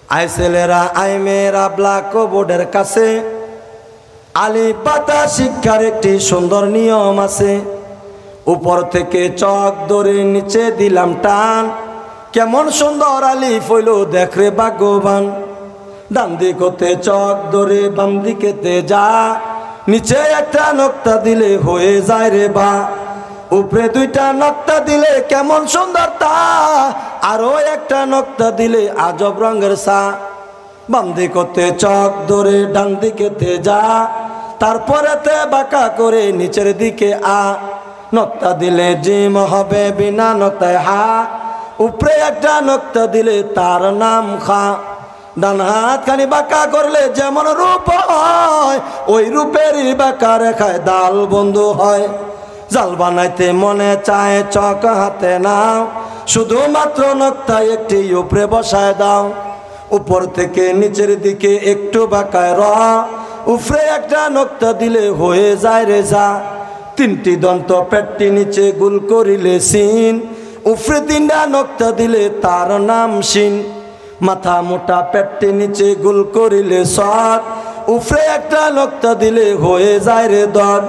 I ছেলেরা I মেয়েরা black বোর্ডের কাছে আলিফ বাতা শিক্ষার একটি সুন্দর নিয়ম আছে। উপর থেকে চক ধরে নিচে দিলাম টান, কেমন সুন্দর আলিফ হইল দেখরে ভাগ্যবান। ডান দিক হতে চক ধরে বাম দিকেতে যা, নিচে একটা নক্তা দিলে হয়ে যায় রে বা। উপরে দুইটা নক্তা দিলে কেমন সুন্দর তা, আরো একটা নক্তা দিলে আজব রঙের সা। বাম দিক হতে চক ধরে ডান দিকেতে যা, তারপরেতে বাঁকা করে নিচের দিকে আ। নক্তা দিলে জিম হবে বিনা নক্তায় হা, উপরে একটা নক্তা দিলে তার নাম খা। ডান হাত খানি বাঁকা করলে যেমন রূপ হয়, ওই রূপেরই বাঁকা রেখায় দাল বন্ধু হয়। জাল বানাইতে মনে চায় চক হাতে নাও, শুধুমাত্র নক্তা একটি উপরে বসায় দাও। উপর থেকে নিচের দিকে একটু বাঁকায় র, উপরে একটা নক্তা দিলে হয়ে যায় রে যা। তিনটি দন্ত পেটটি নিচে গুল করিলে সিন, উপরে তিনটা নক্তা দিলে তার নাম সিন। মাথা মোটা পেটটি নিচে গুল করিলে সদ, উপরে একটা নক্তা দিলে হয়ে যায় রে দর।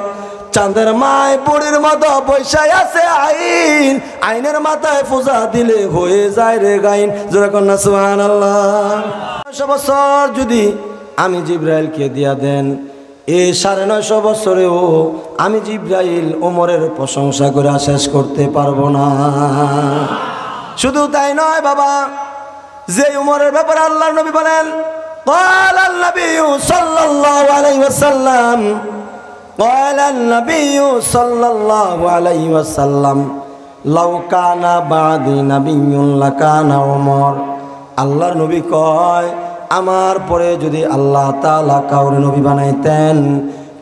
চাঁদের মায় বুড়ির মতো বৈশাই আছে আইন, আইনের মাথায় পূজা দিলে হয়ে যায় রে গাইন। জোরে কন্যা সুবহানাল্লাহ। 900 বছর যদি আমি জিব্রাইলকে দিয়া দেন, এই 950 বছরেও আমি জিব্রাইল ওমরের প্রশংসা করে শেষ করতে পারবো না। শুধু তাই নয় বাবা, যে উমরের ব্যাপারে আল্লাহর নবী বলেন, قال النبي صلى الله عليه وسلم قال النبي صلى الله عليه وسلم لو كان بعدي نبي لكان عمر। আল্লাহর নবী কয়, আমার পরে যদি আল্লাহ তাআলা কাউরে নবী বানাইতেন,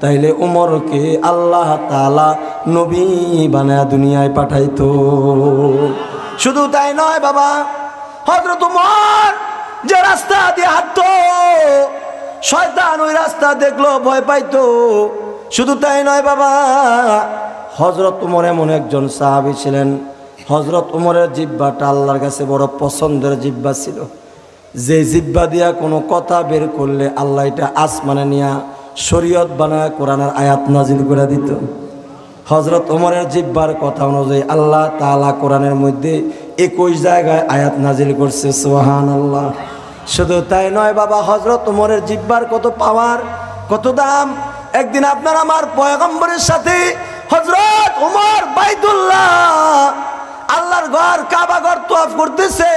তাইলে উমরকে আল্লাহ তাআলা নবী বানায়া দুনিয়ায় পাঠাইতো। শুধু তাই নয় বাবা, হযরত উমর যে রাস্তা দিয়ে হাঁটতো, শয়তান ওই রাস্তা দেখলো ভয় পাইতো। শুধু তাই নয় বাবা, হযরত উমর এমন একজন সাহাবী ছিলেন, হযরত উমরের জিহ্বাটা আল্লাহর কাছে বড় পছন্দের জিহ্বা ছিল। যে জিহ্বা দিয়া কোনো কথা বের করলে আল্লাহ এটা আসমানে নিয়া শরীয়ত বানায় কোরআনের আয়াত নাজিল করে দিত। হযরত উমরের জিহ্বার কথা অনুযায়ী আল্লাহ তাআলা কোরআনের মধ্যে 21 জায়গায় আয়াত নাজিল করছে। সুবহানাল্লাহ। শুধু তাই নয় বাবা, হযরত উমরের জিহ্বার কত পাওয়ার, কত দাম। একদিন আপনার আমার পয়গম্বরের সাথে হযরত উমর বাইতুল্লাহ আল্লাহর ঘর কাবা ঘর তওয়াফ করতেছে।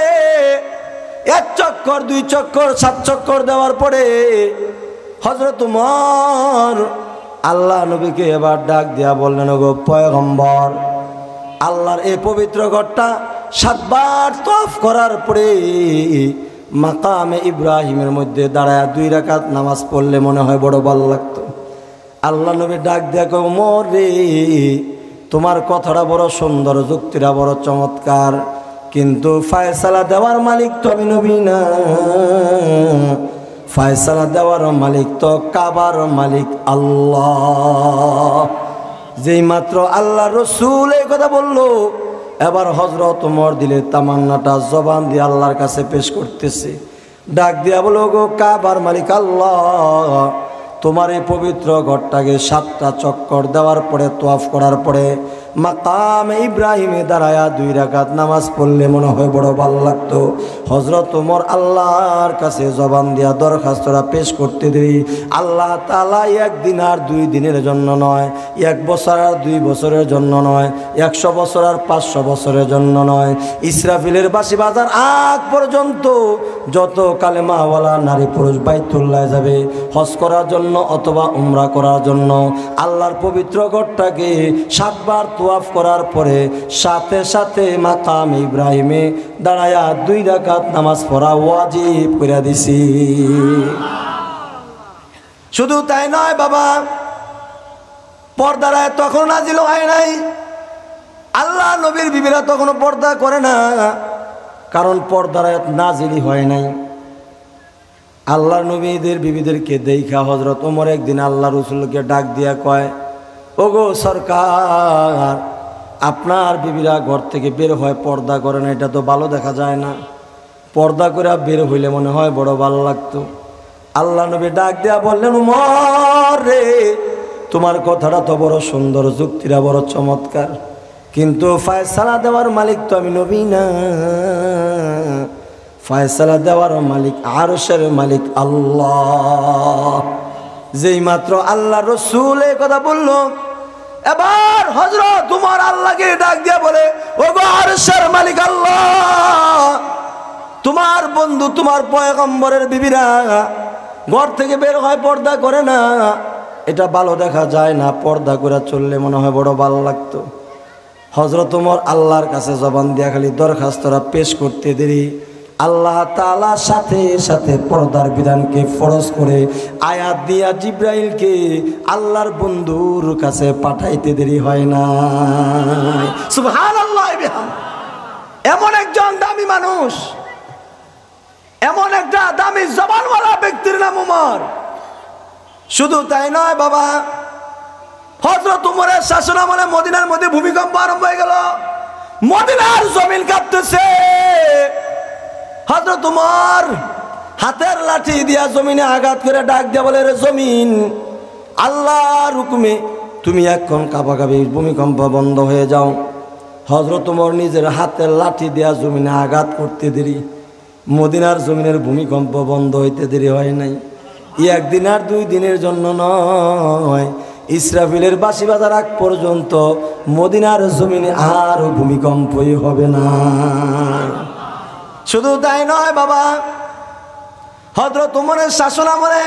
1 চক্কর 2 চক্কর 7 চক্কর দেওয়ার পরে হযরত উমর আল্লাহ নবীকে এবার ডাক দিয়া বললেন, গো পয়গম্বর, আল্লাহর এই পবিত্র ঘরটা 7 বার তওয়াফ করার পরে মাকামে ইব্রাহিমের মধ্যে দাঁড়ায় 2 রাকাত নামাজ পড়লে মনে হয় বড় ভালো লাগতো। আল্লাহ নবী ডাক দিয়া কয়, উমর রে, তোমার কথাটা বড় সুন্দর, যুক্তিটা বড় চমৎকার, কিন্তু ফয়সালা দেওয়ার মালিক তো আমি নবী না, ফয়সালা দেওয়ার মালিক তো কাবার মালিক আল্লাহ। যেই মাত্র আল্লাহ রসুল এই কথা বললো, এবার হযরত উমর দিলে তামান্নাটা জবান দিয়ে আল্লাহর কাছে পেশ করতেছে। ডাক দিয়া বলো, গো কাবার মালিক আল্লাহ, তোমার এই পবিত্র ঘরটাকে 7টা চক্কর দেওয়ার পরে তওয়াফ করার পরে মাকামে ইব্রাহিমে দাঁড়ায়া 2 রাকাত নামাজ পড়লে মনে হয় বড় ভালো লাগতো। হযরত ওমর আল্লাহর কাছে জবান দিয়া দরখাস্তটা পেশ করতে দেই। আল্লাহ তাআলা 1 দিন আর 2 দিনের জন্য নয়, 1 বছর আর 2 বছরের জন্য নয়, 100 বছর আর 500 বছরের জন্য নয়, ইসরাফিলের বাঁশি বাজার আগ পর্যন্ত যত কালেমাওয়ালা নারী পুরুষ বাইতুল্লাহ যাবে হজ করার জন্য অথবা উমরা করার জন্য, আল্লাহর পবিত্র ঘরটাকে 7 বার তওয়াফ করার পরে সাথে সাথে মাকাম ইব্রাহিমে দাঁড়ায়া 2 রাকাত নামাজ পড়া ওয়াজিব করে দিছি। শুধু তাই নয় বাবা, পর্দার আয়াত তখন নাজিল হয় নাই। আল্লাহ নবীর বিবিরা তখনও পর্দা করে না, কারণ পর্দার আয়াত নাজিলই হয় নাই। আল্লাহর নবীদের বিবিদেরকে দেখা হযরত ওমর একদিন আল্লাহ রাসূলকে ডাক দিয়া কয়, ওগো সরকার, আপনার বিবিরা ঘর থেকে বের হয় পর্দা করে না, এটা তো ভালো দেখা যায় না। পর্দা করে বের হইলে মনে হয় বড় ভালো লাগতো। আল্লাহ নবী ডাক দেয়া বললেন, উমর রে, তোমার কথাটা তো বড় সুন্দর, যুক্তিটা বড় চমৎকার, কিন্তু ফয়সালা দেওয়ার মালিক তো আমি নবী না। ফয়সালা দেওয়ার মালিক আরশের মালিক আল্লাহ। যেই মাত্র আল্লাহ রসুল এই কথা বলল, এবার হযরত উমর আল্লাহকে ডাক দিয়া বলে, ওগো আরশের মালিক আল্লাহ, তোমার বন্ধু তোমার পয়গম্বরের বিবিরা ঘর থেকে বের হয় পর্দা করে না, এটা ভালো দেখা যায় না, পর্দা করে চললে মনে হয় বড় ভালো লাগতো। হযরত উমর আল্লাহর কাছে জবান দিয়া খালি দরখাস্তরা পেশ করতে দেরি, আল্লাহ তাআলা সাথে সাথে পর্দার বিধানকে ফরজ করে আয়াত দিয়া জিব্রাইলকে আল্লাহর বন্ধুর কাছে পাঠাইতে দেরি হয় না। সুবহানাল্লাহ। এমন একজন দামি মানুষ, এমন একটা দামি জবানওয়ালা ব্যক্তির নাম উমর। শুধু তাই নয় বাবা, হযরত উমরের শাসনামলে মদিনার মধ্যে ভূমিকম্প আরম্ভ হয়ে গেল, মদিনার জমিন কাঁপতেছে। হযরত উমর হাতের লাঠি দিয়া জমিনে আঘাত করে ডাক দিয়া বলে, রে জমিন, আল্লাহর হুকুমে তুমি এখন কাঁপাকাঁপি, ভূমিকম্প বন্ধ হয়ে যাও। হযরত উমর নিজের হাতের লাঠি দিয়া জমিনে আঘাত করতে দেরি, মদিনার জমিনের ভূমিকম্প বন্ধ হইতে দেরি হয় নাই। একদিন আর 2 দিনের জন্য নয়, ইসরাফিলের বাঁশি বাজার আগ পর্যন্ত মদিনার জমিনে আর ভূমিকম্পই হবে না। শুধু তাই নয় বাবা, হযরত উমরের শাসনামলে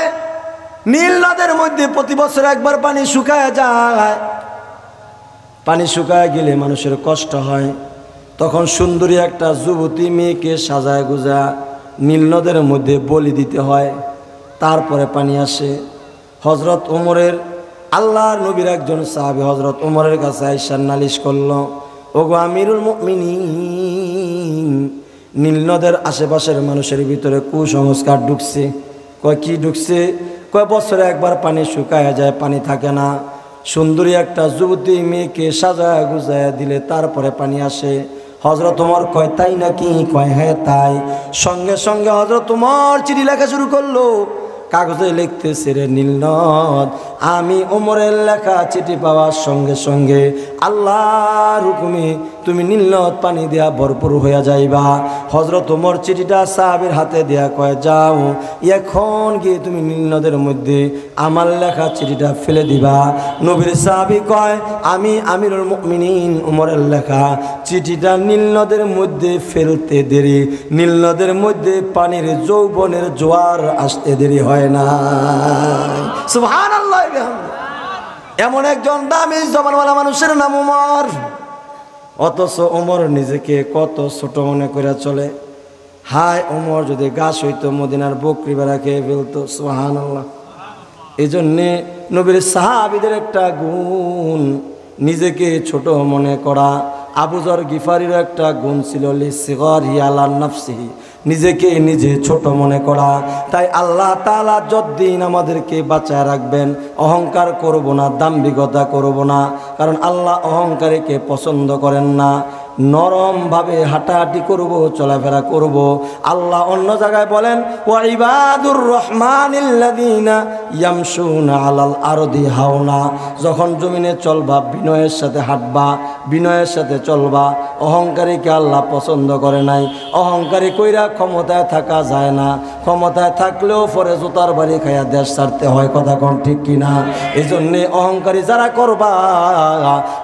নীল নদের মধ্যে প্রতি বছর একবার পানি শুকায় যায়। পানি শুকায় গেলে মানুষের কষ্ট হয়, তখন সুন্দরী একটা যুবতী মেয়েকে সাজায় গুজা নীল নদের মধ্যে বলি দিতে হয়, তারপরে পানি আসে। হযরত উমরের আল্লাহর নবীর একজন সাহাবী হযরত উমরের কাছে আইসা নালিশ করলো, ওগো আমিরুল মুমিনিন, নীল নদের আশেপাশের মানুষের ভিতরে কুসংস্কার ঢুকছে। কয় কি ঢুকছে? কয় বছরে একবার পানি শুকায় যায়, পানি থাকে না, সুন্দরী একটা যুবতী মেয়েকে সাজায় গুজায় দিলে তারপরে পানি আসে। হযরত উমর কয় তাই নাকি? কয় হ্যাঁ তাই। সঙ্গে সঙ্গে হযরত উমর চিঠি লেখা শুরু করলো, কাগজে লিখতেছে, রে নীলনদ, আমি ওমরের লেখা চিঠি পাওয়ার সঙ্গে সঙ্গে আল্লাহর হুকুমে তুমি নীলনদ পানি দেয়া ভরপুর হইয়া যাইবা। হযরত ওমর চিঠিটা সাহাবীর হাতে দেয়া কয়, যাও এখন গিয়ে তুমি নীলনদের মধ্যে আমার লেখা চিঠিটা ফেলে দিবা। নবীর সাহাবী কয়, আমি আমিরুল মুমিনিন ওমরের লেখা চিঠিটা নীলনদের মধ্যে ফেলতে দেরি, নীলনদের মধ্যে পানির যৌবনের জোয়ার আসতে দেরি হয় না। সুবহানাল্লাহ। এমন একজন দামি জবানওয়ালা মানুষের নাম উমর, অথচ ওমর নিজেকে কত ছোট মনে করে চলে। হায়, ওমর যদি গাছ হইতো মদিনার বকরি বেড়া খেয়ে ফেলতো। সুবহানাল্লাহ। এই জন্যে নবীর সাহাবীদের একটা গুণ নিজেকে ছোট মনে করা। আবু যর গিফারির একটা গুণ ছিল, লিসগরি আলা নাফসিহি, নিজেকে নিজে ছোট মনে করা। তাই আল্লাহ তাআলা যতদিন আমাদেরকে বাঁচায় রাখবেন, অহংকার করব না, দাম্ভিকতা করব না, কারণ আল্লাহ অহংকারীকে পছন্দ করেন না। নরমভাবে হাঁটাহাঁটি করব, চলাফেরা করব। আল্লাহ অন্য জায়গায় বলেন, ওয়া ইবাদুর রহমানিল্লাযীনা ইয়ামশুনা আলাল আরদি হাওনা, যখন জমিনে চলবা বিনয়ের সাথে হাঁটবা, বিনয়ের সাথে চলবা। অহংকারীকে আল্লাহ পছন্দ করে নাই। অহংকারী কইরা ক্ষমতায় থাকা যায় না, ক্ষমতায় থাকলেও পরে জুতার বাড়ি খাইয়া দেশ ছাড়তে হয়। কথা কোন ঠিক কিনা? এই জন্যে অহংকারী যারা করবা,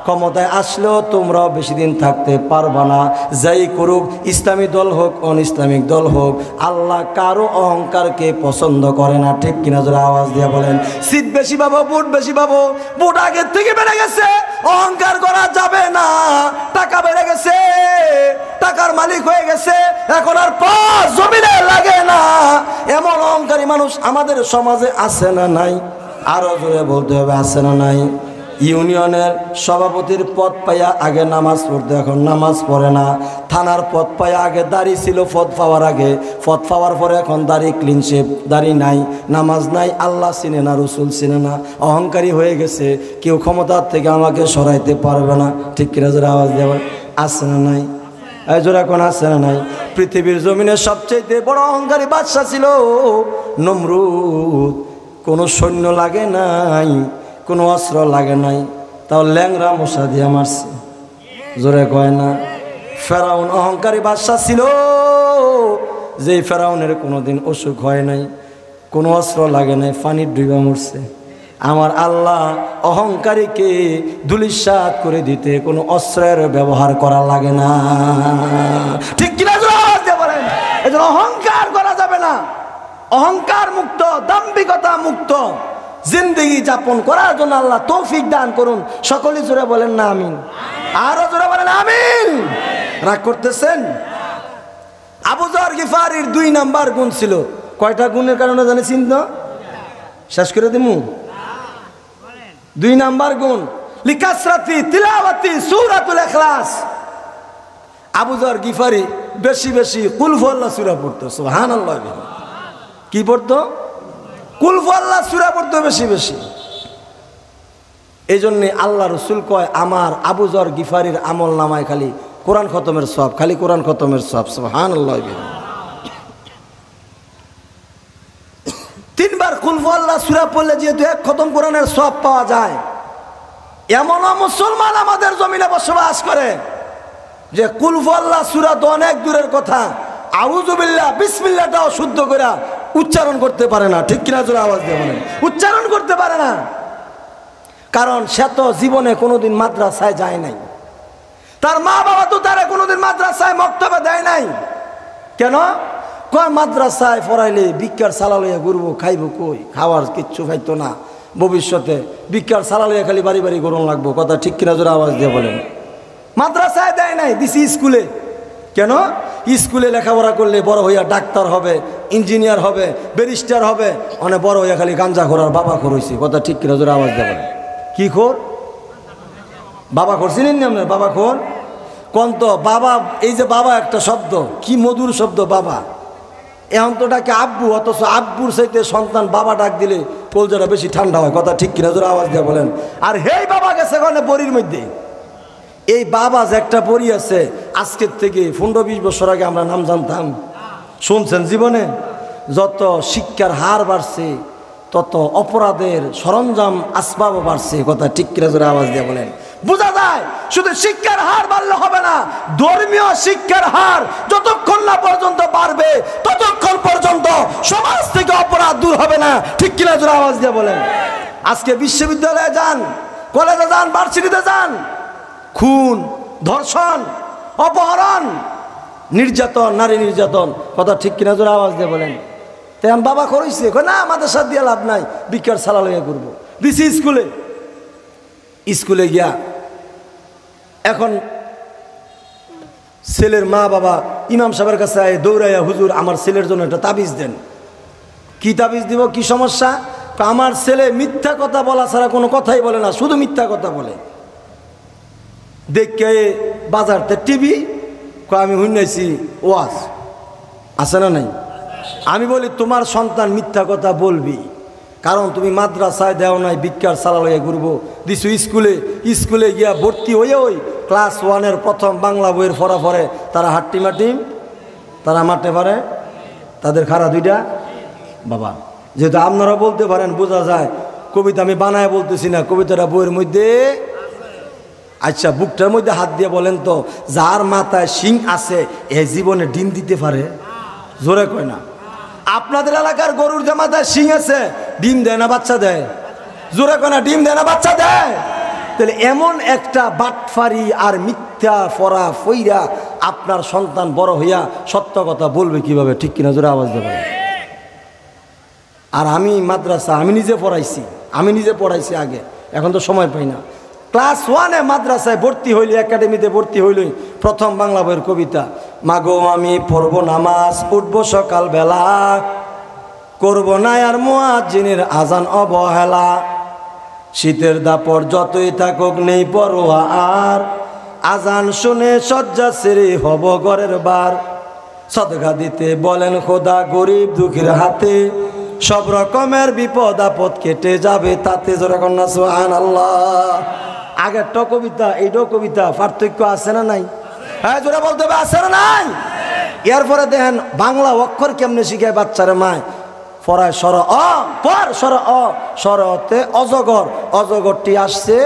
ক্ষমতায় আসলেও তোমরাও বেশি দিন থাকতে পারবা না। যাই করুক, ইসলামী দল হোক অন ইসলামিক দল হোক, আল্লাহ কারো অহংকারকে পছন্দ করে না। ঠিক কিনা? যারা আওয়াজ দিয়ে বলেন। সিট বেশি পাবো, বুট বেশি পাবো, বুট আগের থেকে বেড়ে গেছে, অহংকার করা যাবে না। টাকা বেড়ে গেছে, টাকার মালিক হয়ে গেছে, এখন আর পাঁচ জমিনে লাগে না, এমন অহংকারী মানুষ আমাদের সমাজে আছে না নাই? আরো জোরে বলতে হবে, আছে না নাই? ইউনিয়নের সভাপতির পদ পাইয়া আগে নামাজ পড়তে, এখন নামাজ পড়ে না। থানার পদ পাইয়া আগে দাড়ি ছিল, পদ পাওয়ার আগে, পদ পাওয়ার পরে এখন দাড়ি ক্লিন শেপ, দাড়ি নাই, নামাজ নাই, আল্লাহ চিনে না, রসুল চিনে না, অহংকারী হয়ে গেছে। কেউ ক্ষমতার থেকে আমাকে সরাইতে পারবে না। ঠিক কিনা? যারা আওয়াজ দেওয়া আছে না নাই? এই জোরে এখন আছে না নাই? পৃথিবীর জমিনে সবচেয়ে বড় অহংকারী বাদশা ছিল নমরুদ। কোনো সৈন্য লাগে নাই, কোনো অস্ত্র লাগে নাই, তাও ল্যাংরা মশা দিয়ে মারছে। জোরে কয় না? ফেরাউন অহংকারী বাদশা ছিল, যে ফেরাউনের কোনোদিন অসুখ হয় নাই, কোনো অস্ত্র লাগে নাই, পানির ডুবা মরছে। আমার আল্লাহ অহংকারীকে ধূলিসাৎ করে দিতে কোনো অস্ত্রের ব্যবহার করা লাগে না। ঠিক কিনা বলেন? এই জন্য অহংকার করা যাবে না। অহংকার মুক্ত, দাম্ভিকতা মুক্ত জিন্দেগি যাপন করার জন্য আল্লাহ তৌফিক দান করুন। সকলে জোরে বলেন না আমিন। আরো জোরে বলেন আমিন। রাগ করতেছেন? আবু যর গিফারির 2 নাম্বার গুণ ছিল। কয়টা গুণের কারণে জানে চিহ্ন? শেষ করে দিমু। 2 নাম্বার গুণ, লিকাসরাতি তিলাওয়াতি সূরাতুল ইখলাস। আবু যর গিফারি বেশি বেশি কুল হুয়াল্লাহ সূরা পড়তো। সুবহানাল্লাহ। কি পড়তো? কুল হুয়াল্লাহ সূরা পড়তো বেশি বেশি। এই জন্যে আল্লাহ রসুল কয়, আমার আবু যর গিফারির আমল নামায় খালি কোরআন খতমের সওয়াব, খালি কোরআন খতমের সওয়াব। সুবহানাল্লাহ। 3 বার কুল হুয়াল্লাহ সূরা পড়লে যেহেতু 1 খতম কোরআনের সওয়াব পাওয়া যায়, এমন মুসলমান আমাদের জমিনে বসবাস করে যে কুল হুয়াল্লাহ সূরা তো অনেক দূরের কথা, আউযু বিল্লাহ বিসমিল্লাহটাও শুদ্ধ করে উচ্চারণ করতে পারে না। ঠিক কিনা জোরে আওয়াজ দিয়ে বলেন? উচ্চারণ করতে পারে না, কারণ সে তো জীবনে কোনোদিন মাদ্রাসায় যায় নাই। তার মা বাবা তো তারা কোনোদিন মাদ্রাসায় মক্তবে দেয় নাই। কেন? কয় মাদ্রাসায় পড়াইলে ভিক্ষার সালা লইয়া ঘুরবো, খাইব কই? খাওয়ার কিচ্ছু খাইতো না। ভবিষ্যতে ভিক্ষার সালা লইয়া খালি বাড়ি বাড়ি গরম লাগবো। কথা ঠিক কিনা জোরে আওয়াজ দিয়ে বলেন? মাদ্রাসায় দেয় নাই, দিছি স্কুলে। কেন? স্কুলে লেখাপড়া করলে বড় হইয়া ডাক্তার হবে, ইঞ্জিনিয়ার হবে, ব্যারিস্টার হবে, অনেক বড় হইয়া খালি গাঞ্জা খোরার বাবা খোর হইছে। কথা ঠিক কিনা জোরে আওয়াজ দিয়ে বলেন? কি খোর? বাবা খোর চিনেন নি আপনার? বাবা খোর কোন? তো বাবা, এই যে বাবা একটা শব্দ, কি মধুর শব্দ বাবা। এখন তো ডাকে আব্বু, অথচ আব্বুর চাইতে সন্তান বাবা ডাক দিলে কলজাটা বেশি ঠান্ডা হয়। কথা ঠিক কিনা জোরে আওয়াজ দিয়ে বলেন? আর হেই বাবা গেছে ওখানে বড়ির মধ্যে। এই বাবা যে একটা বড়ি আছে, আজকের থেকে 15-20 বছর আগে আমরা নাম জানতাম? শুনছেন জীবনে? যত শিক্ষার হার বাড়ছে তত অপরাধের সরঞ্জাম আসবাবও বাড়ছে। কথা ঠিক কিনা জোরে আওয়াজ দিয়ে বলেন? বোঝা যায় শুধু শিক্ষার হার বাড়লে হবে না, ধর্মীয় শিক্ষার হার যতক্ষণ না পর্যন্ত বাড়বে ততক্ষণ পর্যন্ত সমাজ থেকে অপরাধ দূর হবে না। ঠিক কিনা জোরে আওয়াজ দিয়ে বলেন? আজকে বিশ্ববিদ্যালয়ে যান, কলেজে যান, ভার্সিটিতে যান, খুন, ধর্ষণ, অপহরণ, নির্যাতন, নারী নির্যাতন। কথা ঠিক কিনা জোরে আওয়াজ দিয়ে বলেন? তেমন বাবা করেছে না, আমাদের সাথে দিয়ে লাভ নাই, ভিক্ষার সালা লইয়া করবো। দিছি স্কুলে। স্কুলে গিয়া এখন ছেলের মা বাবা ইমাম সাহেবের কাছে দৌড়াইয়া, হুজুর আমার ছেলের জন্য একটা তাবিজ দেন। কি তাবিজ দিব? কি সমস্যা? আমার ছেলে মিথ্যা কথা বলা ছাড়া কোনো কথাই বলে না, শুধু মিথ্যা কথা বলে। দেখে বাজারতে টিভি, আমি শুনেছি ওয়াজ আছে না নাই? আমি বলি তোমার সন্তান মিথ্যা কথা বলবি, কারণ তুমি মাদ্রাসায় দেও নাই, ভিক্ষার সালা লইয়া ঘুরবো। দিছু স্কুলে। স্কুলে গিয়া ভর্তি হয়ে ওই ক্লাস 1-এর প্রথম বাংলা বইয়ের ফরা পরে তারা হাট্টি মাটি, তারা মারতে পারে, তাদের খারা 2টা। বাবা যেহেতু আপনারা বলতে পারেন, বোঝা যায় কবিতা আমি বানায় বলতেছি না, কবিতাটা বইয়ের মধ্যে। আচ্ছা, বুকটার মধ্যে হাত দিয়ে বলেন তো, যার মাথায় শিং আছে এ জীবনে ডিম দিতে পারে? জোরে কয় না? আপনাদের এলাকার গরুর যে মাথায় শিং আছে, ডিম দেয় না বাচ্চা দেয়? জোরে কয় না? ডিম দেয় না বাচ্চা দেয়? তাহলে এমন একটা বাটফারি আর মিথ্যা ফরা ফইরা আপনার সন্তান বড় হইয়া সত্য কথা বলবে কিভাবে? ঠিক কিনা জোরে আওয়াজ দেবে? আর আমি মাদ্রাসা আমি নিজে পড়াইছি আগে, এখন তো সময় পাই না। ক্লাস 1-এ মাদ্রাসায় ভর্তি হইলি, একাডেমিতে ভর্তি হইলি, প্রথম বাংলা বইয়ের কবিতা, মাগো আমি পড়ব নামাজ, উঠব সকালবেলা, করব না আর মুয়াজ্জিনের আজান অবহেলা, শীতের দাপট যতই থাকুক নেই পরোয়া আর, আজান শুনে শয্যা ছেড়ে হব ঘরের বার, সদকা দিতে বলেন খোদা গরিব দুঃখীর হাতে, সব রকমের বিপদ আপদ কেটে যাবে তাতে। জোরে কন্যা সুবহানাল্লাহ। আগেরটা কবিতা এইটাও কবিতা, পার্থক্য আছে না নাই? হ্যাঁ জোরে বলতে হবে, আছে না নাই? এরপরে দেখেন বাংলা অক্ষর কেমনে শিখায় বাচ্চারে মায় পড়ায় সর অ পর সর অ সরতে অজগর, অজগরটি আসছে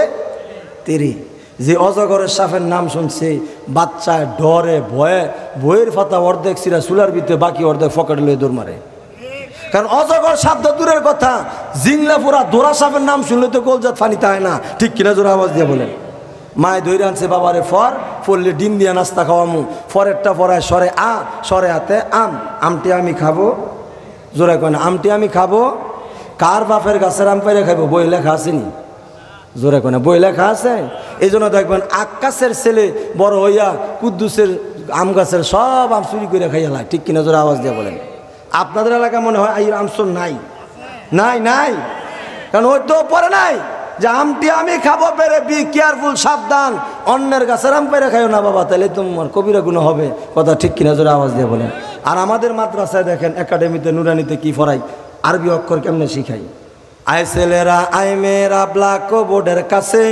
তিরি। যে অজগরের সাপের নাম শুনছে বাচ্চায় ডরে ভয়ে বইয়ের ফাতা অর্ধেক সিরা চুলার ভিতরে বাকি অর্ধেক ফকেট লয়ে দৌড় মারে। কারণ অজগর শব্দ দূরের কথা, জিংলা পুরা দোরা সাপের নাম শুনলে তো গোলজাত ফানিতে হয় না, ঠিক কিনা জোরে আওয়াজ দিয়ে বলেন। মায় ধৈর্য আনছে বাবারে ফর পড়লে ডিম দিয়া নাস্তা খাওয়ামু, ফরেরটা পড়ায় সরে আ, সরে আতে আম, আমটি আমি খাবো, জোরে কয় না আমটি আমি খাবো। কার বাপের গাছের আম পাইরে খাবো, বই লেখা আসেনি, জোরে কয় না বই লেখা আছে। এই জন্য দেখবেন আকাশের ছেলে বড় হইয়া কুদ্দুসের আম গাছের সব আম চুরি করে খাইয়ালায়, ঠিক কিনা জোরে আওয়াজ দিয়ে বলেন। আপনাদের এলাকায় মনে হয় এই আমসর নাই নাই নাই, কারণ ওই তো পরে নাই যে আমটি আমি খাবো পেরে, বি কেয়ারফুল, সাবধান, অন্যের গাছের আম পেরে খাইও না বাবা, তাহলে তোমার কবিরা গুণ হবে, কথা ঠিক কিনা জোরে আওয়াজ দিয়ে বলেন। আর আমাদের মাদ্রাসায় দেখেন একাডেমিতে নুরানিতে কি পড়াই, আরবি অক্ষর কেমনে শিখাই। আয় ছেলেরা আয় মেয়েরা ব্ল্যাক বোর্ডের কাছে,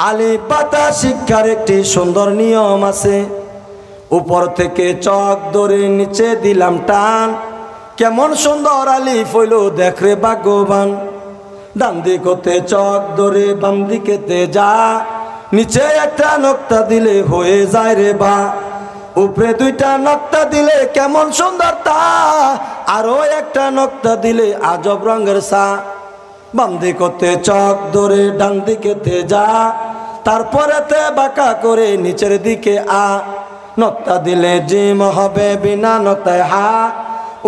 আলিফ বাতা শিক্ষার একটি সুন্দর নিয়ম আছে। উপর থেকে চক ধরে নিচে দিলাম টান, কেমন সুন্দর আলিফ হইল দেখরে ভাগ্যবান। ডান দিক হতে চক ধরে বাম দিকেতে যা, নিচে একটা নক্তা দিলে হয়ে যায় রে বা, উপরে দুইটা নক্তা দিলে কেমন সুন্দর তা, আরো একটা নক্তা দিলে আজব রঙের সা। বাম দিক হতে চক ধরে ডান দিকেতে যা, তারপরেতে বাঁকা করে নিচের দিকে আ, নক্তা দিলে জিম হবে বিনা নক্তায় হা,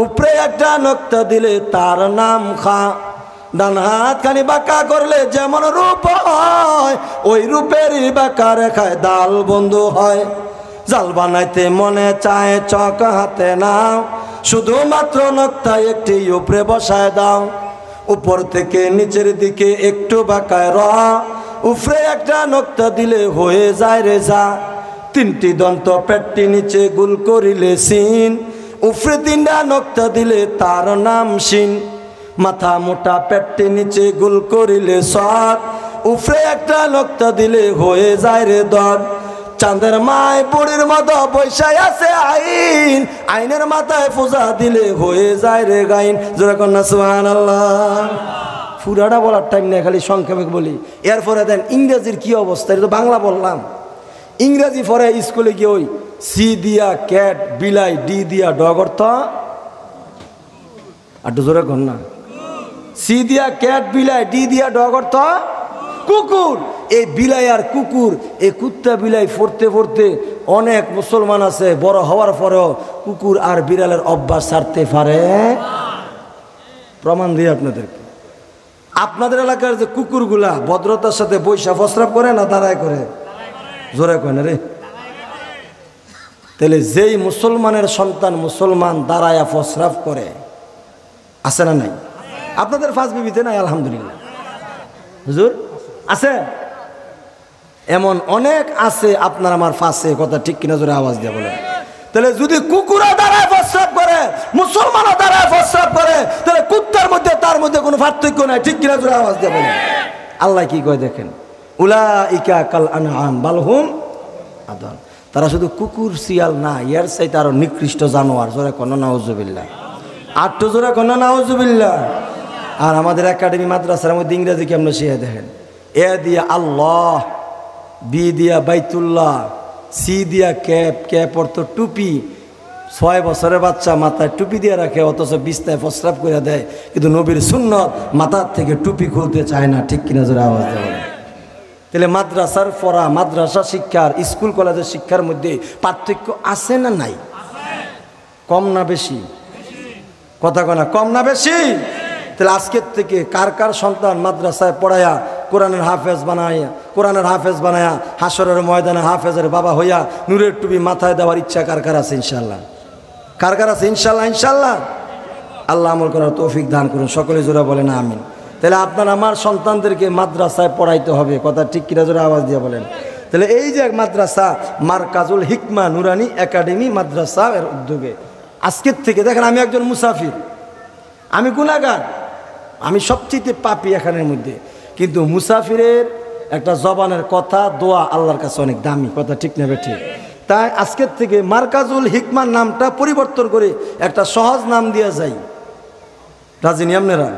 উপরে একটা নক্তা দিলে তার নাম খা। ডান হাত খানি বাঁকা করলে যেমন রূপ হয়, ওই রূপেরই বাঁকা রেখায় দাল বন্ধু হয়। জাল বানাইতে মনে চায় চক হাতে নাও, শুধুমাত্র নক্তা একটি উপরে বসায় দাও। উপর থেকে নিচের দিকে একটু বাঁকায় র, উপরে একটা নক্তা দিলে হয়ে যায় রে যা। তিনটি দন্ত পেটটি নিচে গুল করিলে সিন, উপরে তিনটা নক্তা দিলে তার নাম সিন। মাথা মোটা পেটটি নিচে গুল করিলে সদ, উপরে একটা নক্তা দিলে হয়ে যায় রে দর। চাঁদের মায় বুড়ির মতো বৈশাই আছে আইন, আইনের মাথায় পূজা দিলে হয়ে যায় রে গাইন। জোরে কন্যা সুবহানাল্লাহ। পুরাটা বলার টাইম নেই, খালি সংক্ষেপে বলি। এরপরে দেন ইংরেজির কি অবস্থা, এটা তো বাংলা বললাম। ইংরেজি পরে স্কুলে গিয়ে ওই সি দিয়া ক্যাট বিলাই, ডি দিয়া ডগ অর্থ, আর জোরে কন্যা, সি দিয়া ক্যাট বিলাই, ডি দিয়া ডগ অর্থ কুকুর। এই বিলাই আর কুকুর, এই কুত্তা বিলাই পড়তে পড়তে অনেক মুসলমান আছে বড় হওয়ার পরেও কুকুর আর বিড়ালের অভ্যাস ছাড়তে পারে। প্রমাণ দিই আপনাদেরকে। আপনাদের এলাকার যে কুকুরগুলা ভদ্রতার সাথে বৈশা প্রস্রাব করে না দাঁড়ায় করে, জোরে কয় না রে। তাহলে যেই মুসলমানের সন্তান মুসলমান দাঁড়ায়া প্রস্রাব করে, আছে না নাই? আপনাদের ফার্স্ট বিবিতে নাই? আলহামদুলিল্লাহ হুজুর আছে, এমন অনেক আছে আপনার আমার ফাঁসে, কথা ঠিক কিনা জোরে আওয়াজ দিয়ে বলেন। তাহলে যদি কুকুরা দাঁড়ায় প্রস্রাব করে, মুসলমানও দাঁড়ায় প্রস্রাব করে, তাহলে কুত্তার মধ্যে তার মধ্যে কোনো পার্থক্য নাই, ঠিক কিনা জোরে আওয়াজ দিয়ে বলেন। আল্লাহ কি কয় দেখেন, উলাইকা কাল আনআম বাল হুম আদল, তারা শুধু কুকুর শিয়াল না, এর চাইতে আরো নিকৃষ্ট জানোয়ার। জোরে কন্যা নাউজুবিল্লাহ, আটটু জোরে কন্যা নাউজুবিল্লাহ। আর আমাদের একাডেমি মাদ্রাসার মধ্যে ইংরেজি কেমন শিখে দেখেন, এ দিয়া আল্লাহ, বি দিয়া বাইতুল্লাহ, সি দিয়া ক্যাপ, ক্যাপ অর্থ টুপি। 6 বছরের বাচ্চা মাথায় টুপি দিয়ে রাখে, অথচ বিছনায় প্রস্রাব করে দেয়, কিন্তু নবীর সুন্নত মাথার থেকে টুপি খুলতে চায় না, ঠিক কিনা জোরে আওয়াজ দেয়। তাহলে মাদ্রাসার পড়া, মাদ্রাসা শিক্ষার, স্কুল কলেজের শিক্ষার মধ্যে পার্থক্য আছে না নাই? কম না বেশি? কথা কনা কম না বেশি? তাহলে আজকের থেকে কার কার সন্তান মাদ্রাসায় পড়ায়া কোরআনের হাফেজ বানায়া, কোরআনের হাফেজ বানায়া হাসরের ময়দানে হাফেজের বাবা হইয়া নূরের টুপি মাথায় দেওয়ার ইচ্ছা কার কার আছে? ইনশাল্লাহ। কার কার আছে? ইনশাল্লাহ। ইনশাল্লাহ আল্লাহ আমল করার তৌফিক দান করুন, সকলে জোরে বলেন আমিন। তাহলে আপনার আমার সন্তানদেরকে মাদ্রাসায় পড়াইতে হবে, কথা ঠিক কিনা জোরে আওয়াজ দিয়ে বলেন। তাহলে এই যে মাদ্রাসা মারকাজুল হিকমা নুরানি একাডেমি মাদ্রাসা এর উদ্যোগে আজকের থেকে দেখেন, আমি একজন মুসাফির, আমি গুনাহগার, আমি সবচেয়ে পাপী এখানের মধ্যে, কিন্তু মুসাফিরের একটা জবানের কথা দোয়া আল্লাহর কাছে অনেক দামি, কথা ঠিক নেবে ঠিক। তাই আজকের থেকে মার্কাজুল হিকমার নামটা পরিবর্তন করে একটা সহজ নাম দেওয়া যায়। রাজি নি আপনারা?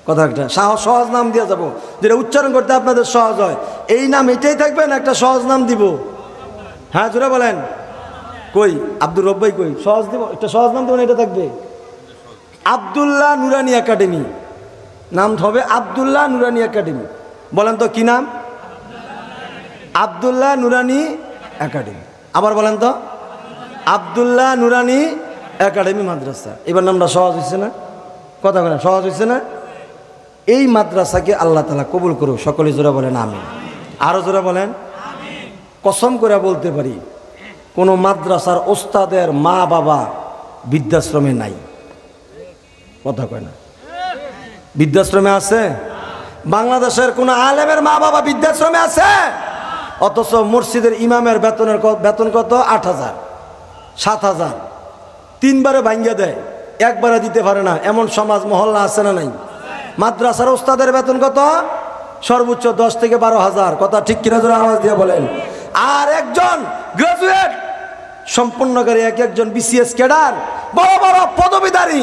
কথা একটা সহজ নাম দিয়ে যাব, যেটা উচ্চারণ করতে আপনাদের সহজ হয়। এই নাম এটাই থাকবে না একটা সহজ নাম দিব? হ্যাঁ জোরে বলেন। কই আব্দুর রব্বাই কই? সহজ দিব, একটা সহজ নাম দেবেন, এটা থাকবে আব্দুল্লাহ নুরানি একাডেমি। নাম হবে আব্দুল্লাহ নুরানি একাডেমি। বলেন তো কি নাম? আব্দুল্লাহ নুরানি একাডেমি। আবার বলেন তো, আব্দুল্লাহ নুরানি একাডেমি মাদ্রাসা। এবার নামটা সহজ হয়েছে না? কথা বলেন, সহজ হয়েছে না? এই মাদ্রাসাকে আল্লাহ তাআলা কবুল করুক। সকলে জোরে বলেন আমিন। আরো জোরে বলেন। কসম করে বলতে পারি কোনো মাদ্রাসার ওস্তাদের মা বাবা বৃদ্ধাশ্রমে নাই। কথা কয় না? বৃদ্ধাশ্রমে আছে? বাংলাদেশের কোন আলেমের মা বাবা বৃদ্ধাশ্রমে আছে? অথচ মসজিদের ইমামের বেতন কত? 8,000 7,000। 3 বারে ভাঙ্গা দেয়, একবারে দিতে পারে না, এমন সমাজ মহল্লা আছে না নাই? মাদ্রাসার ওস্তাদের বেতন কত? সর্বোচ্চ 10 থেকে 12,000। কথা ঠিক কিনা জোরে আওয়াজ দিয়ে বলেন। আর একজন গ্রাজুয়েট সম্পূর্ণকারী একজন বিসিএস ক্যাডার, বড় বড় পদবীধারী,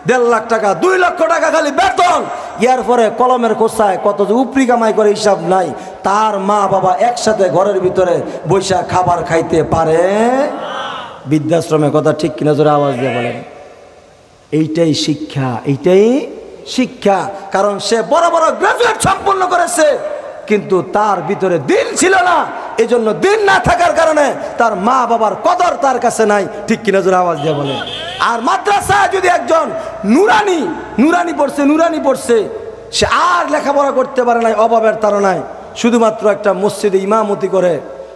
1.5 লাখ টাকা 2 লক্ষ টাকা খালি বেতন। ইয়ার পরে কলমের কোষায় কত যে উপরি কামাই করে হিসাব নাই। তার মা বাবা একসাথে ঘরের ভিতরে বৈশা খাবার খাইতে পারে বৃদ্ধাশ্রমে। কথা ঠিক কিনা জোরে আওয়াজ দিয়ে বলেন। এইটাই শিক্ষা, এইটাই শিক্ষা। কারণ সে বড় বড় গ্রাজুয়েট সম্পন্ন করেছে, কিন্তু তার ভিতরে দিন ছিল না। এই জন্য দিন না থাকার কারণে তার মা বাবার কদর তার কাছে নাই। ঠিক কিনা জোরে আওয়াজ দিয়ে বলেন। আর মাদ্রাসায় যদি একজন নুরানি পড়ছে, সে আর লেখাপড়া করতে পারে নাই, অভাবের তাড়নায় শুধুমাত্র একটা মসজিদে ইমামতি করে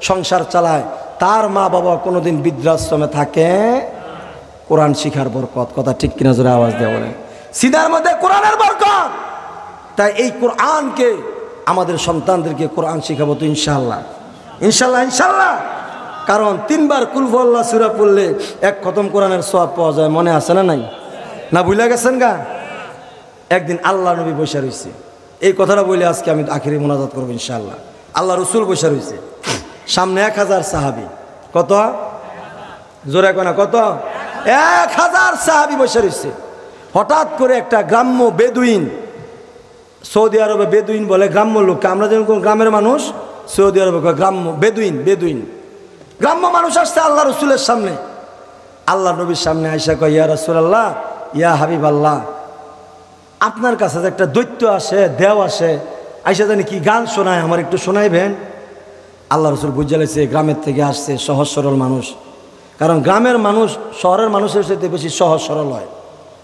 সংসার চালায়, তার মা বাবা কোনোদিন বৃদ্ধাশ্রমে থাকে? কোরআন শিখার বরকত। কথা ঠিক কিনা জোরে আওয়াজ দিয়ে বলেন। সিনার মধ্যে কোরআনের বরকত। তাই এই কোরআনকে আমাদের সন্তানদেরকে কোরআন শিখাবো তো ইনশাআল্লাহ, ইনশাআল্লাহ, ইনশাআল্লাহ। কারণ 3 বার কুল হুয়াল্লাহ সূরা পড়লে 1 খতম কোরআনের সওয়াব পাওয়া যায়। মনে আছে না নাই? না ভুলে গেছেন গা? একদিন আল্লাহ নবী বসে রয়েছে, এই কথাটা বলে আজকে আমি আখিরি মোনাজাত করবো ইনশাআল্লাহ। আল্লাহ রসুল বসে রয়েছে, সামনে 1000 সাহাবি। কত? জোরে কয় না, কত? 1000 সাহাবি বসে রয়েছে। হঠাৎ করে একটা গ্রাম্য বেদুইন, সৌদি আরবে বেদুইন বলে গ্রাম্য লোককে, আমরা যেমন কোন গ্রামের মানুষ, সৌদি আরবে গ্রাম্য বেদুইন গ্রাম্য মানুষ আসছে আল্লাহ রসুলের সামনে। আল্লাহ নবীর সামনে আইসা কয়, ইয়া রাসূলুল্লাহ, ইয়া হাবিবাল্লাহ, আপনার কাছে যে একটা দৈত্য আসে, দেও আসে, আইসা জানি কি গান শোনায়, আমার একটু শোনাইবেন? আল্লাহ রসুল বুঝে লেছে গ্রামের থেকে আসছে, সহজ সরল মানুষ। কারণ গ্রামের মানুষ শহরের মানুষের সাথে বেশি সহজ সরল হয়,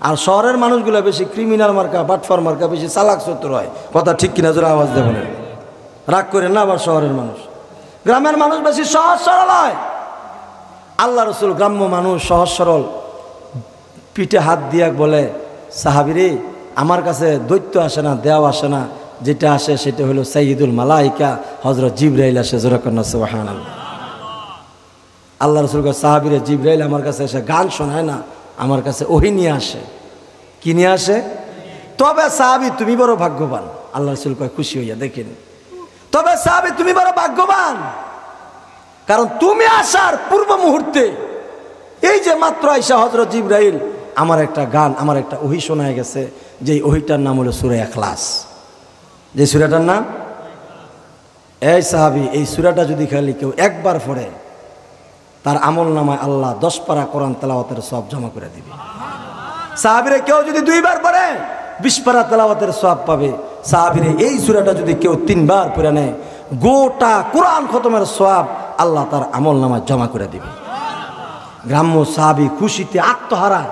আর শহরের মানুষগুলো বেশি ক্রিমিনাল মার্কা, বাটফার মার্কা, বেশি চালাক চতুর হয়। কথা ঠিক কিনা জোরে আওয়াজ দেবেন, রাগ করেন না। আবার শহরের মানুষ, গ্রামের মানুষ বেশি সহজ সরল হয়। আল্লাহ রসুল গ্রাম্য মানুষ, সহজ সরল, পিঠে হাত দিয়া বলে, সাহাবিরে, আমার কাছে দৈত্য আসে না, দেও আসে না, যেটা আসে সেটা হলো সাইয়্যিদুল মালাইকা, হযরত জিবরাইল আসে। জোরে কন্না সুবহানাল্লাহ। আল্লাহ রসুল কয়, সাহাবিরে, জিবরাইল আমার কাছে এসে গান শোনায় না, আমার কাছে ওহী নিয়ে আসে। কি নিয়ে আসে? তবে সাহাবি তুমি বড় ভাগ্যবান। আল্লাহ রসুল কয়, খুশি হইয়া দেখেন, তবে সাহাবি তুমি বড় ভাগ্যবান, কারণ তুমি আসার পূর্ব মুহূর্তে এই যে মাত্র আইসা হযরত জিবরাইল আমার একটা গান, আমার একটা ওহী শোনায় গেছে, যে ওহীটার নাম হলো সূরা ইখলাস। যে সূরাটার নাম, এই সাহাবি, এই সূরাটা যদি খালি কেউ একবার পড়ে, তার আমল নামায় আল্লাহ 10 পারা কোরআন তেলাওয়াতের সওয়াব জমা করে দিবে। সাহাবীরে কেউ যদি 2 বার পড়ে 20 পারা তেলাওয়াতের সওয়াব পাবে। সাহাবীরে এই সূরাটা যদি কেউ 3 বার পড়ে নেয়, গোটা কোরআন খতমের সওয়াব আল্লাহ তার আমল নামায় জমা করে দিবে। গ্রাম্য সাহাবী খুশিতে আত্মহারা।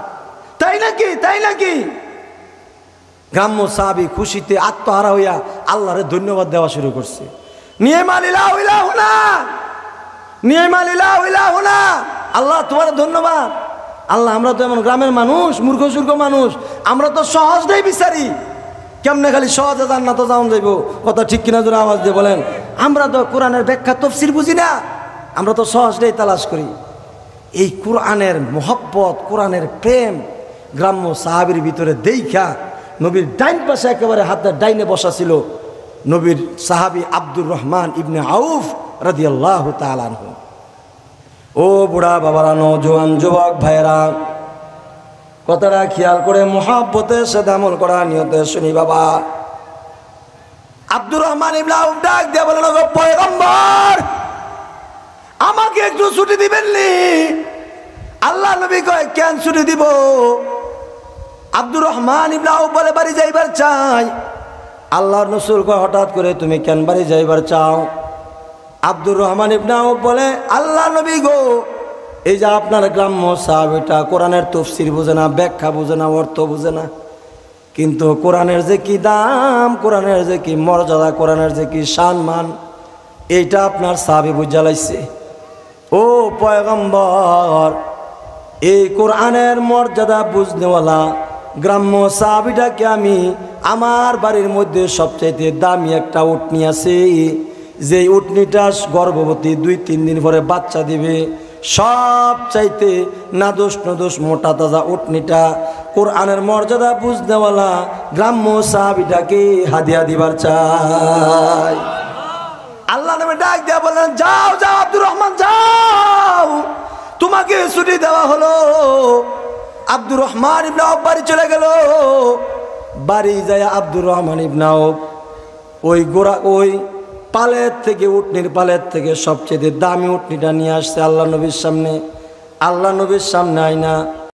তাই নাকি? তাই নাকি? গ্রাম্য সাহাবী খুশিতে আত্মহারা হইয়া আল্লাহরে ধন্যবাদ দেওয়া শুরু করছে। নি'মাল ইলাহু ইলাহুনা, নি'মাল ইলাহু ইলাহুনা, আল্লাহ তোমার ধন্যবাদ। আল্লাহ, আমরা তো এমন গ্রামের মানুষ, মূর্খ সূর্খ মানুষ, আমরা তো সহজটাই বিচারি, কেমনে খালি সহজে জান্নাতে যাওয়া যাইব। কথা ঠিক কিনা জোরে আওয়াজ দিয়ে বলেন। আমরা তো কোরআনের ব্যাখ্যা তাফসীর বুঝি না, আমরা তো সহজটাই তালাশ করি। এই কোরআনের মোহব্বত, কোরআনের প্রেম গ্রাম্য সাহাবীর ভিতরে দেইখা নবীর ডাইন পাশে একেবারে হাতের ডাইনে বসা ছিল নবীর সাহাবী আব্দুর রহমান ইবনে আউফ রাদিয়াল্লাহু তাআলা আনহু। ও বুড়া বাবারা, নওজোয়ান যুবক ভাইরা, কথাটা খেয়াল করে মুহাব্বতের সাথে আমল করা নিয়তে শুনি বাবা। আব্দুর রহমান ইবনে আউফ ডাক দিয়ে বলেন, ওগো পয়গম্বর, আমাকে একটু ছুটি দিবেন নি? আল্লাহ নবী কয়, কেন ছুটি দিব? আব্দুর রহমান ইবনে আউফ বলে, বাড়ি যাইবার চাই। আল্লাহর রাসূল কয়, হঠাৎ করে তুমি কেন বাড়ি যাইবার চাও? আব্দুর রহমান ইবনে আউফ বলে, আল্লাহ নবী গো, এই যে আপনার গ্রাম্য সাহাবীটা কোরআনের তাফসীর বুঝে না, ব্যাখ্যা বুঝে না, অর্থ বুঝে না, কিন্তু কোরআনের যে কি দাম, কোরআনের যে কি মর্যাদা, কোরআনের যে কি সম্মান, এইটা আপনার সাহাবী বুঝা লাইছে। ও পয়গম্বর, এই কোরআনের মর্যাদা বুঝনেওয়ালা গ্রাম্য সাহাবীটাকে আমি আমার বাড়ির মধ্যে সবচাইতে দামি একটা উটনি আছে, যে উটনিটা গর্ভবতী 2-3 দিন পরে বাচ্চা দিবে, সব চাইতে নাদোষ নদোষ মোটা তাজা উটনিটা কোরআনের মর্যাদা বুঝনেওয়ালা গ্রাম্য সাহাবীটাকে হাদিয়া দিবার চাই। আল্লাহ নবী ডাক দিয়া বলেন, যাও যাও আব্দুর রহমান, যাও, তোমাকে ছুটি দেওয়া হলো। আব্দুর রহমান ইবনে আউফ বাড়ি চলে গেল। বাড়ি যায় আব্দুর রহমান ইবনে আউফ ওই পালের থেকে, উটনির পালের থেকে সবচেয়ে দামি উটনিটা নিয়ে আসছে আল্লাহ নবীর সামনে। আল্লাহ নবীর সামনে আইনা